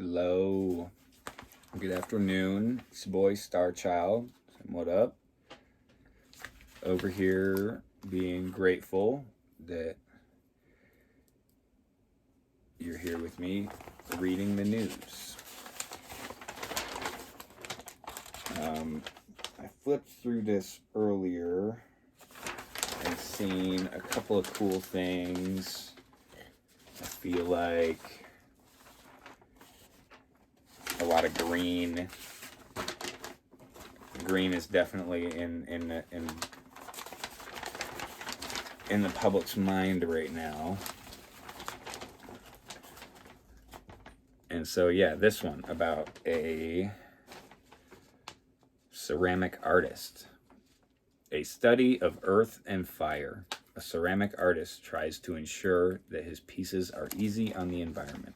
Hello. Good afternoon. It's your boy Star Child. What up? Over here being grateful that you're here with me reading the news. I flipped through this earlier and seen a couple of cool things. I feel like a lot of green. Green is definitely in the public's mind right now. And so yeah, this one about a ceramic artist. A study of earth and fire. A ceramic artist tries to ensure that his pieces are easy on the environment.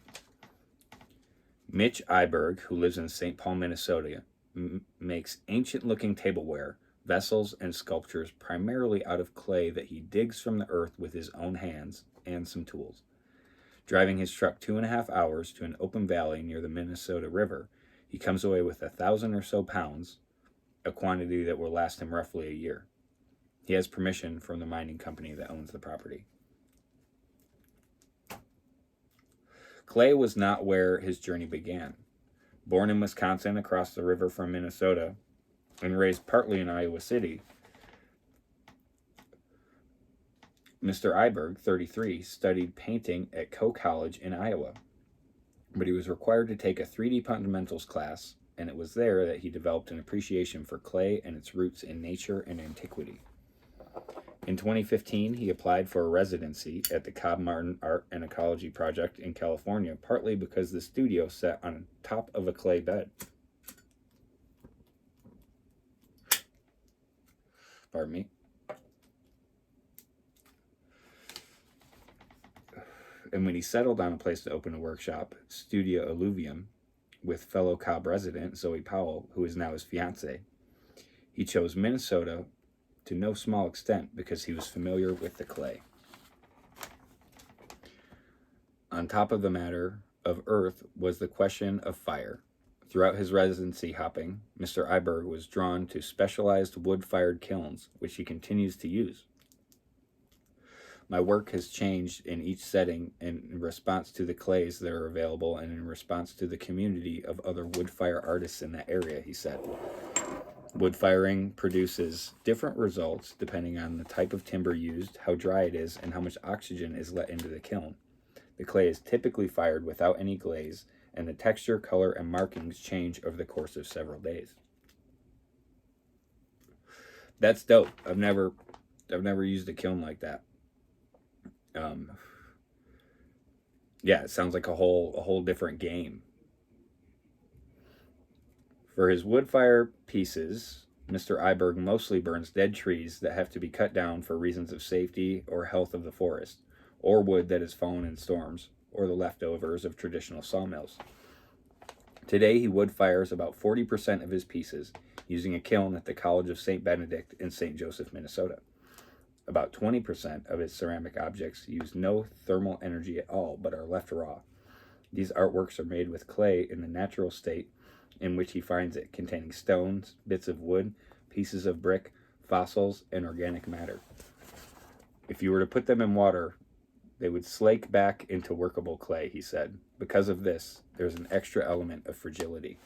Mitch Iberg, who lives in St. Paul, Minnesota, makes ancient-looking tableware, vessels, and sculptures primarily out of clay that he digs from the earth with his own hands and some tools. Driving his truck 2.5 hours to an open valley near the Minnesota River, he comes away with 1,000 or so pounds, a quantity that will last him roughly a year. He has permission from the mining company that owns the property. Clay was not where his journey began. Born in Wisconsin across the river from Minnesota and raised partly in Iowa City, Mr. Iberg, 33, studied painting at Coe College in Iowa, but he was required to take a 3D fundamentals class, and it was there that he developed an appreciation for clay and its roots in nature and antiquity. In 2015, he applied for a residency at the Cobb Martin Art and Ecology Project in California, partly because the studio sat on top of a clay bed. Pardon me. And when he settled on a place to open a workshop, Studio Alluvium, with fellow Cobb resident Zoe Powell, who is now his fiancée, he chose Minnesota to no small extent because he was familiar with the clay. On top of the matter of earth was the question of fire. Throughout his residency hopping, Mr. Iberg was drawn to specialized wood-fired kilns, which he continues to use. My work has changed in each setting in response to the clays that are available and in response to the community of other wood-fire artists in that area, he said. Wood firing produces different results depending on the type of timber used, how dry it is, and how much oxygen is let into the kiln. The clay is typically fired without any glaze, and the texture, color, and markings change over the course of several days. That's dope. I've never used a kiln like that. Yeah, it sounds like a whole different game. For his wood fire pieces, Mr. Iberg mostly burns dead trees that have to be cut down for reasons of safety or health of the forest, or wood that has fallen in storms, or the leftovers of traditional sawmills. Today, he wood fires about 40% of his pieces using a kiln at the College of St. Benedict in St. Joseph, Minnesota. About 20% of his ceramic objects use no thermal energy at all, but are left raw. These artworks are made with clay in the natural state in which he finds it, containing stones, bits of wood, pieces of brick, fossils, and organic matter. If you were to put them in water, they would slake back into workable clay, he said. Because of this, there's an extra element of fragility.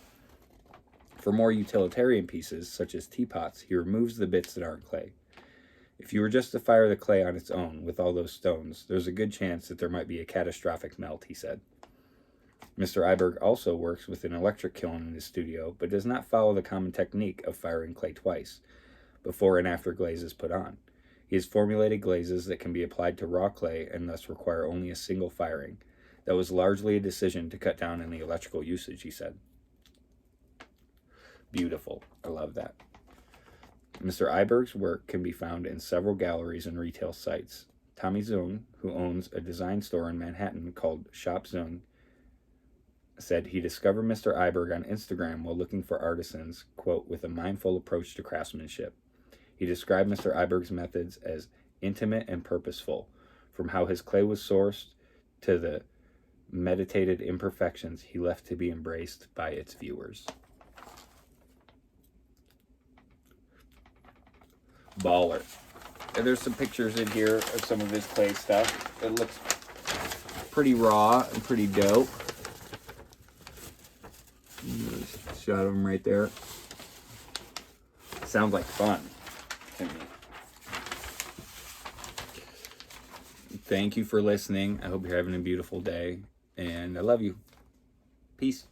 For more utilitarian pieces, such as teapots, he removes the bits that aren't clay. If you were just to fire the clay on its own with all those stones, there's a good chance that there might be a catastrophic melt, he said. Mr. Iberg also works with an electric kiln in his studio, but does not follow the common technique of firing clay twice, before and after glaze is put on. He has formulated glazes that can be applied to raw clay and thus require only a single firing. That was largely a decision to cut down on the electrical usage, he said. Beautiful. I love that. Mr. Iberg's work can be found in several galleries and retail sites. Tommy Zung, who owns a design store in Manhattan called Shop Zung, said he discovered Mr. Iberg on Instagram while looking for artisans, quote, with a mindful approach to craftsmanship. He described Mr. Iberg's methods as intimate and purposeful, from how his clay was sourced to the meditated imperfections he left to be embraced by its viewers. Baller. And there's some pictures in here of some of his clay stuff. It looks pretty raw and pretty dope. Shot of him right there. Sounds like fun to me. Thank you for listening. I hope you're having a beautiful day, and I love you. Peace.